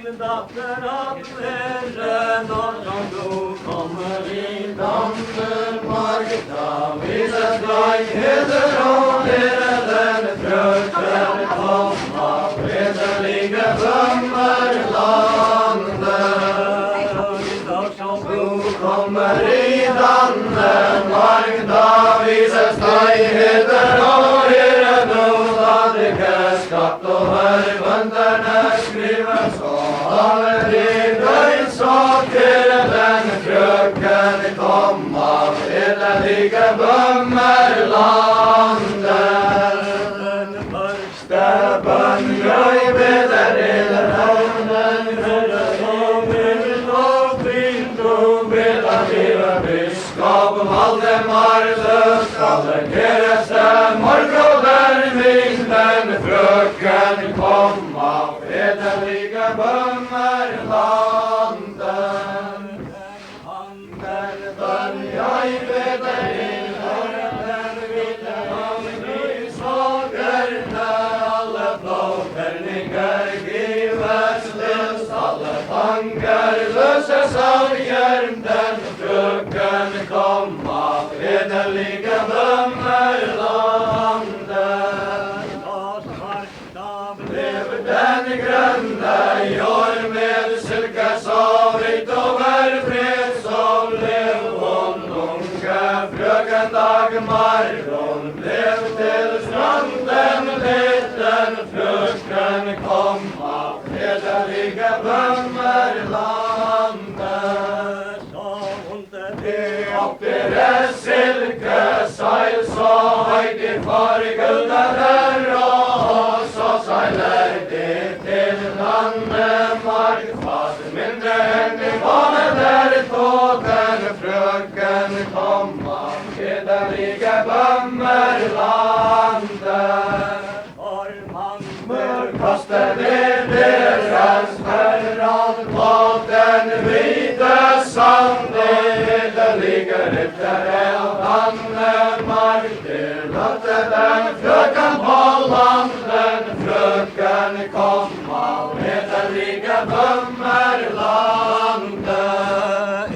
min datter att Herren och som du kommer i Danmark. Davides glöjheder och leden frukter komma, fredliga bömmar landet. Idag som du kommer i Danmark, Davides glöjheder och Herren odladrike skatt og verbønderne skriver så alle de døgnsaker den frøken kom av fredelige bømmer landet. Den første bønn jeg beder i den havnen høyre som vil og fint og beder livet biskop Valdemar løst alle kereste morgråder min den frøken kom av fredelige bømmer landet. Den bønn jeg beder i Herren ville han i sorgerne alle blåterninger gives løst alle fanger løses av hjelm den frøken kom av fredelige bømmer landet. Den grønne jord med silke sovit over fred som lev om unge frøken Dagmar. Hun blev til stranden liten frøken kom av fredelige bømmer landet. Så hun til oppere silke seil så høyt i fargulder og så seiler det til Landemark. Fast mindre enn de måned der tåten frøken kom av fredelige bømmer landet. For man bør kaste ned deres herran på den hvite sand. Det ligger ryttere av Landemark til at den frøken på landen frøken kom av fredelige bømmer landet.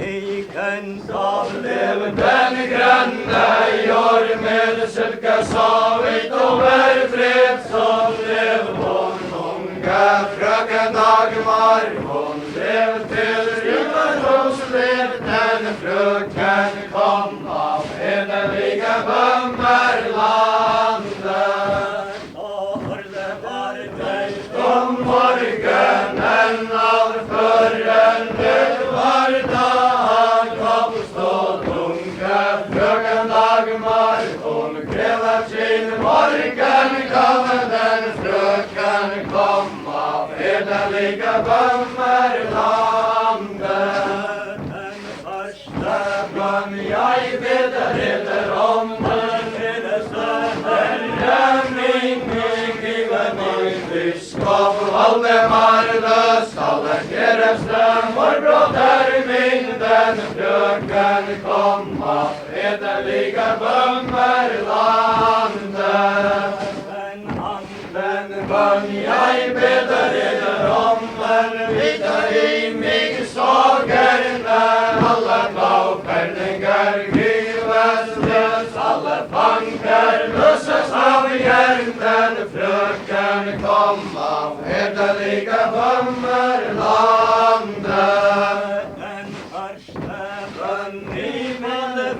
Ikens av lev den grønne jord med silke sovit over fred som lev hun unge frøken Dagmar. Hun lev til Røros lev den frøken kom av fredelige bømmer landet. Om morgenen allføren det var dag oppstått unge frøken Dagmar. Hun krever sin morgengave den frøken kom av fredelige bømmer landet. Den første bønn jeg beder eder om den fredeste Herre min give min biskop Valdemar løst alle kereste morbrødder min den frøken kom av fredelige bømmer landet. Den bønn jeg beder eder om videre i mig sorgerne alle blåferninger gives løs alle fanger løses av hjerten frøken kom av fredelige bømmer landet. Den første bønn i meg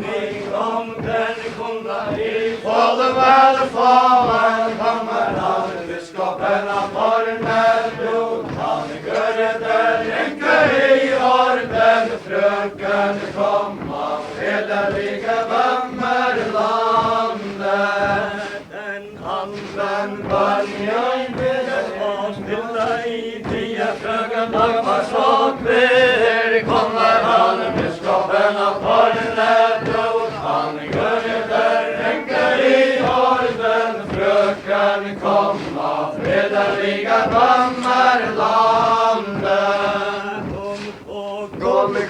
om den kunne i folde vel fallen kommer han biskopen av Fornedrot. Han gjør der enke i orden frøken kom av fredelige bømmer landet. Den andre bønn jeg beder oss til deg tie frøken Dagmar så kver kommer han biskopen av Fornedrot. Han gjør der enke i orden frøken kom av fredelige bømmer landet.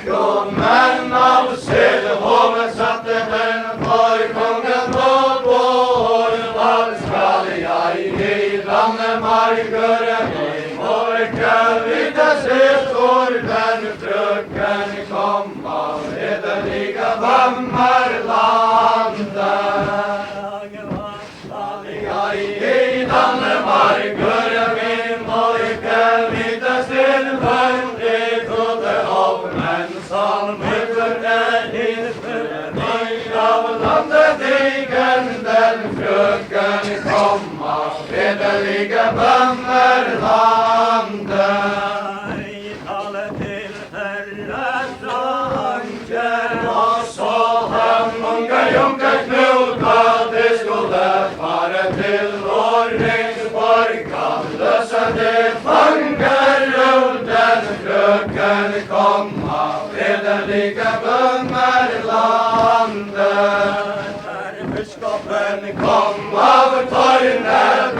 Kongen av Sedehoven satte den for kongen på vår. Hva skal jeg i Landemark gjøre? Min morke vides bømmerlandet. I Danmark, min morke, lite stillfundig, trodde av menn som møter av landet igen, den frøken komma, fredelige bømmerlandet. I tale til Herres anker, og så han unge junker Knut, at det skulle fare til Årringsborg, kan løse det fanger ut den frøken komma, fredelige bømmerlandet. Biskopen kom av tårnet,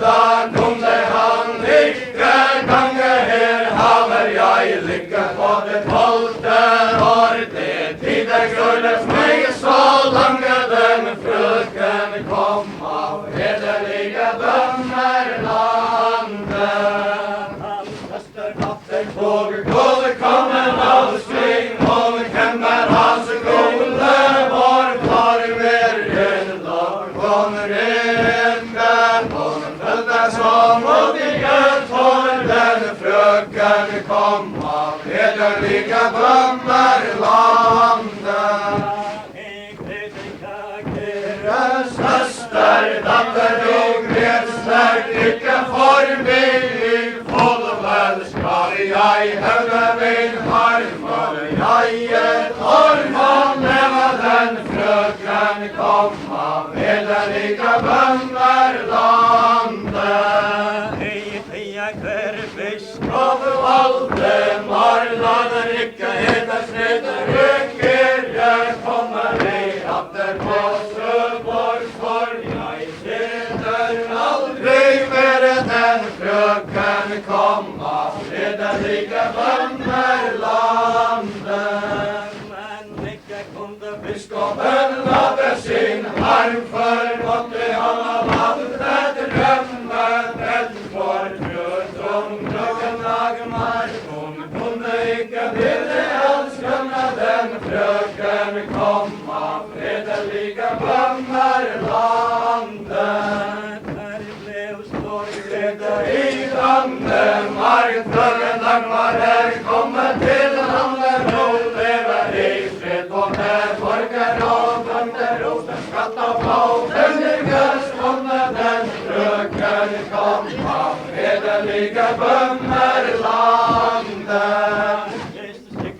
da kunne han ikke gange her, haver jeg lykke på det 12. år. Det tider grulles meg så lange, den frøken kom av fredelige bømmerlandet. Hans søsterdatter tog kommen av sving, og hvem hans gode vår far mer kommer inn der, og følte som og de for den frøken kom av fredelige bømmerlandet. Søster, datter, du gred sterkt, ikke forbi, vel skal jeg hevde min arm, og jeg orm og leve den frøken kom av fredelige bømmerlandet. I tida hver biskop valgte marlader, ikke heders nederrykker, jeg kommer i atter på Søborg, for jeg sitter aldri mer den frøken kom av fredelige bømmerlandet. Men ikke kunne biskopen lade sin arm, for måtte han ha ladet et rømmet for trød som frøken Dagmar. Hun kunne ikke bilde alt skrømme, den frøken kom av fredelige bømmerlandet. I Danmark, frøken Dagmar kommet til landet, nå lever i fred og med borger og bønder, rosen, skatt og blå, bøndergøs, den frøken kom av fredelige bømmerlandet.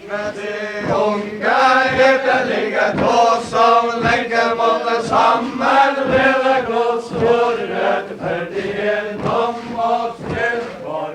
Med de unge hjertelige tå som lenge måtte sammen leve gods for rettferdighet, dom og fred for